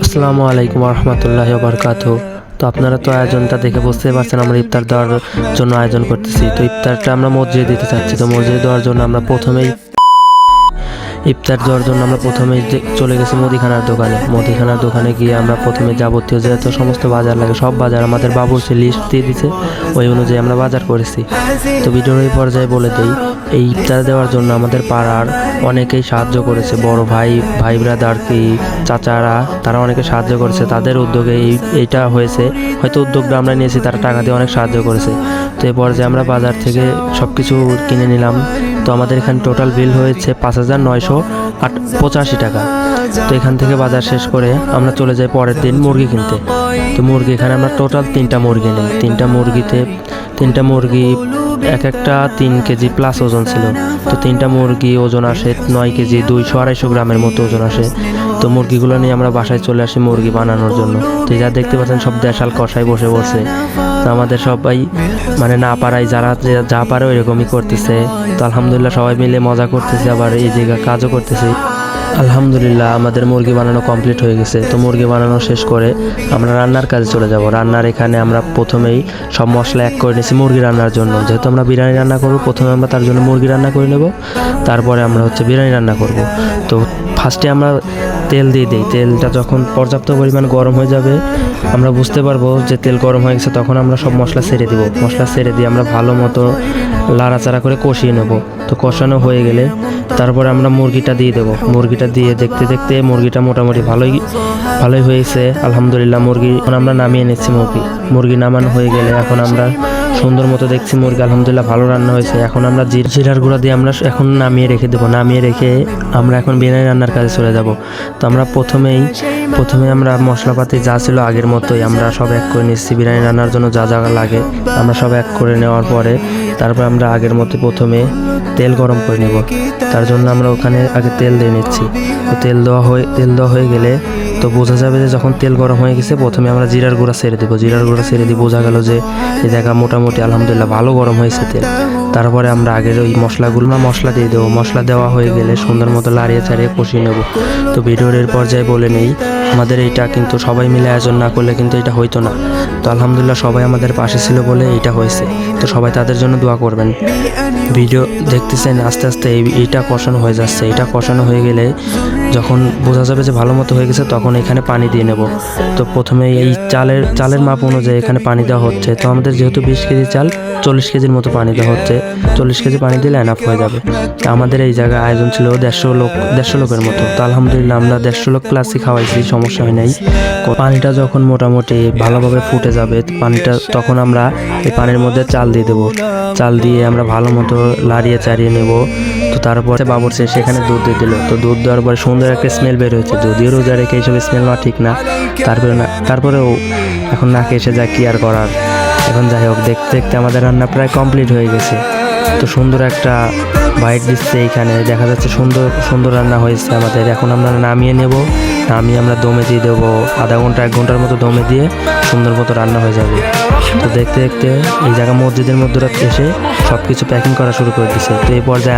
আসসালামু আলাইকুম রহমতুল্লাহি ওয়া বারাকাতুহু। তো আপনারা তো আয়োজনটা দেখে বুঝতে পারছেন আমরা ইফতার দেওয়ার জন্য আয়োজন করতেছি। তো ইফতারটা আমরা মসজিদে দিতে চাচ্ছি। তো মসজিদে দেওয়ার জন্য আমরা প্রথমেই চলে গেছি মুদিখানার দোকানে গিয়ে আমরা প্রথমে যাবতীয় যেহেতু সমস্ত বাজার লাগে সব বাজার আমাদের বাবুর্চি লিস্ট দিয়ে দিছে, ওই অনুযায়ী আমরা বাজার করেছি। তো ভিডিওর এই পর্যায়ে বলে দেই, এই ইফতার দেওয়ার জন্য আমাদের পাড়ার অনেকেই সাহায্য করেছে। বড় ভাই ব্রাদার কি চাচারা, তারা অনেকে সাহায্য করেছে। তাদের উদ্যোগে এইটা হয়েছে, হয়তো উদ্যোগটা আমরা নিয়েছি, তারা টাকা দিয়ে অনেক সাহায্য করেছে। তো এই পর্যায়ে আমরা বাজার থেকে সব কিছু কিনে নিলাম। তো আমাদের এখানে টোটাল বিল হয়েছে 5,985 টাকা। তো এখান থেকে বাজার শেষ করে আমরা চলে যাই পরের দিন মুরগি কিনতে। তো মুরগি এখানে আমরা টোটাল 3টা মুরগি নিই। 3টা মুরগি এক একটা 3 কেজি প্লাস ওজন ছিল। তো 3টা মুরগি ওজন আসে 9 কেজি, 200-250 গ্রামের মতো ওজন আসে। তো মুরগিগুলো নিয়ে আমরা বাসায় চলে আসি মুরগি বানানোর জন্য। তো যা দেখতে পাচ্ছেন সব দেশাল কষাই বসে পড়ছে। তো আমাদের সবাই না পারায় যারা যা পারে ওইরকমই করতেছে। তো আলহামদুলিল্লাহ সবাই মিলে মজা করতেছে, আবার এই জায়গায় কাজও করতেছে। আলহামদুলিল্লাহ আমাদের মুরগি বানানো কমপ্লিট হয়ে গেছে। তো মুরগি বানানো শেষ করে আমরা রান্নার কাজে চলে যাব। রান্নার এখানে আমরা প্রথমেই সব মশলা এক করে নিয়েছি মুরগি রান্নার জন্য। যেহেতু আমরা বিরিয়ানি রান্না করব, প্রথমে আমরা তার জন্য মুরগি রান্না করে নেব, তারপরে আমরা বিরিয়ানি রান্না করব। তো ফার্স্টে আমরা তেল দিয়ে দিই। তেলটা যখন পর্যাপ্ত পরিমাণ গরম হয়ে যাবে, আমরা বুঝতে পারবো যে তেল গরম হয়ে গেছে, তখন আমরা সব মশলা ছেড়ে দিব। মশলা ছেড়ে দিয়ে আমরা ভালো মতো লাড়াচাড়া করে কষিয়ে নেব। তো কষানো হয়ে গেলে তারপরে আমরা মুরগিটা দিয়ে দেবো। মুরগিটা দিয়ে দেখতে দেখতে মুরগিটা মোটামুটি ভালোই হয়েছে আলহামদুলিল্লাহ। এখন আমরা নামিয়ে নিচ্ছি মুরগি নামানো হয়ে গেলে এখন আমরা সুন্দর মতো দেখছি মুরগি আলহামদুলিল্লাহ ভালো রান্না হয়েছে। এখন আমরা জিরার গুঁড়া দিয়ে আমরা এখন নামিয়ে রেখে দেবো। নামিয়ে রেখে আমরা এখন বিরিয়ানি রান্নার কাজে চলে যাব। তো আমরা প্রথমে আমরা মশলাপাতি যা ছিল আগের মতোই আমরা সব এক করে নিচ্ছি। বিরিয়ানি রান্নার জন্য যা যা লাগে আমরা সব এক করে নেওয়ার পরে তারপর আমরা আগের মতো প্রথমে তেল গরম করে নেব। তার জন্য আমরা ওখানে আগে তেল দিয়ে নিচ্ছি। তো তেল দেওয়া হয়ে গেলে তো বোঝা যাবে যে যখন তেল গরম হয়ে গেছে, প্রথমে আমরা জিরার গুঁড়া ছেড়ে দেবো। জিরার গুঁড়া ছেড়ে দিয়ে বোঝা গেল যে এই জায়গা মোটামুটি আলহামদুলিল্লাহ ভালো গরম হয়েছে তেল। তারপরে আমরা আগের ওই মশলা দিয়ে দেবো। মশলা দেওয়া হয়ে গেলে সুন্দর মতো লাড়িয়ে চাড়িয়ে কষিয়ে নেব। তো ভিডিওর এর পর্যায়ে বলে নেই, আমাদের এইটা কিন্তু সবাই মিলে আয়োজন না করলে কিন্তু এটা হইতো না। তো আলহামদুলিল্লাহ সবাই আমাদের পাশে ছিল বলে এইটা হয়েছে। তো সবাই তাদের জন্য দোয়া করবেন। ভিডিও দেখতেছেন আস্তে আস্তে এইটা কষানো হয়ে যাচ্ছে। এটা কষানো হয়ে গেলে যখন বোঝা যাবে যে ভালো মতো হয়ে গেছে, তখন এখানে পানি দিয়ে নেব। তো প্রথমে এই চালের মাপ অনুযায়ী এখানে পানি দেওয়া হচ্ছে। তো আমাদের যেহেতু 20 কেজি চাল, 40 কেজির মতো পানি দেওয়া হচ্ছে। 40 কেজি পানি দিলে এনাফ হয়ে যাবে। আমাদের এই জায়গায় আয়োজন ছিল 150 লোকের মতো। তো আলহামদুলিল্লাহ আমরা 150 লোক প্লাসই খাওয়াইছি, সমস্যা হয় নাই। পানিটা যখন মোটামুটি ভালোভাবে ফুটে যাবে তখন আমরা এই পানির মধ্যে চাল দিয়ে দেবো। চাল দিয়ে আমরা ভালো মতো লাড়িয়ে চাড়িয়ে নেব। তো তারপরে বাবুর্চি সেখানে দুধ দিয়ে দিল। তো দুধ দেওয়ার পরে সুন্দর একটা স্মেল বের হয়েছে। যদিও রোজা রেখে এইসব স্মেল নেওয়া ঠিক না, তারপরেও এখন নাকে এসে যা কি আর করার। এখন যাই হোক, দেখতে দেখতে আমাদের রান্না প্রায় কমপ্লিট হয়ে গেছে। তো সুন্দর একটা বাইট দিচ্ছে, এইখানে দেখা যাচ্ছে সুন্দর রান্না হয়েছে আমাদের। এখন আমরা নামিয়ে নেব। নামিয়ে আমরা দমে দিয়ে দেবো। আধা ঘন্টা 1 ঘন্টার মতো দমে দিয়ে সুন্দর মতো রান্না হয়ে যাবে। তো দেখতে দেখতে এই জায়গা মসজিদের মধ্যে এসে সব কিছু প্যাকিং করা শুরু করে দিছে। তো এই পর্যায়ে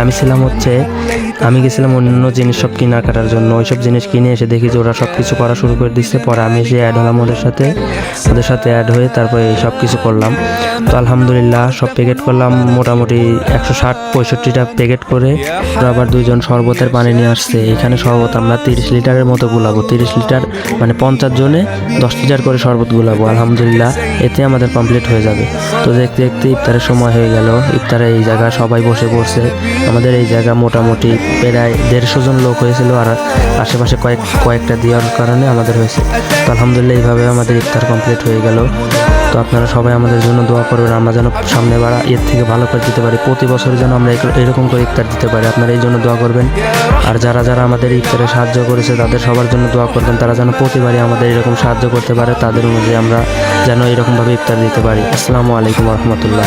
আমি গেছিলাম অন্য জিনিস সব কেনাকাটার জন্য। ওইসব জিনিস কিনে এসে দেখি যে ওরা সব কিছু করা শুরু করে দিচ্ছে। পরে আমি এসে অ্যাড হলাম ওদের সাথে অ্যাড হয়ে তারপরে এই সব কিছু করলাম। তো আলহামদুলিল্লাহ সব প্যাকেট করলাম মোটামুটি 160-65টা প্যাকেট করে। আবার 2জন শরবতের পানি নিয়ে আসছে। এখানে শরবত আমরা 30 লিটারের মতো গুলাবো। 30 লিটার 50 জনে 10 লিটার করে শরবত গুলাবো। আলহামদুলিল্লাহ এতে আমাদের কমপ্লিট হয়ে যাবে। তো দেখতে দেখতে ইফতারের সময় হয়ে গেল। ইফতারে এই জায়গা সবাই বসে পড়ছে। আমাদের এই জায়গা মোটামুটি প্রায় 150 জন লোক হয়েছিল, আর আশেপাশে কয়েকটা দেওয়ার কারণে আমাদের হয়েছে। তো আলহামদুলিল্লাহ এইভাবে আমাদের ইফতার কমপ্লিট হয়ে গেল। তো আপনারা সবাই আমাদের জন্য দোয়া করবেন, আমরা যেন সামনে এর থেকে ভালো করে দিতে পারি। প্রতি বছর যেন আমরা এরকম করে ইফতার দিতে পারি। আপনারা এই জন্য দোয়া করবেন। আর যারা আমাদের ইফতারে সাহায্য করেছে তাদের সবার জন্য দোয়া করবেন। তারা যেন প্রতিবারই আমাদের এরকম সাহায্য করতে পারে, তাদের অনুযায়ী আমরা যেন এরকমভাবে ইফতার দিতে পারি। আসসালামু আলাইকুম রহমতুল্লাহ।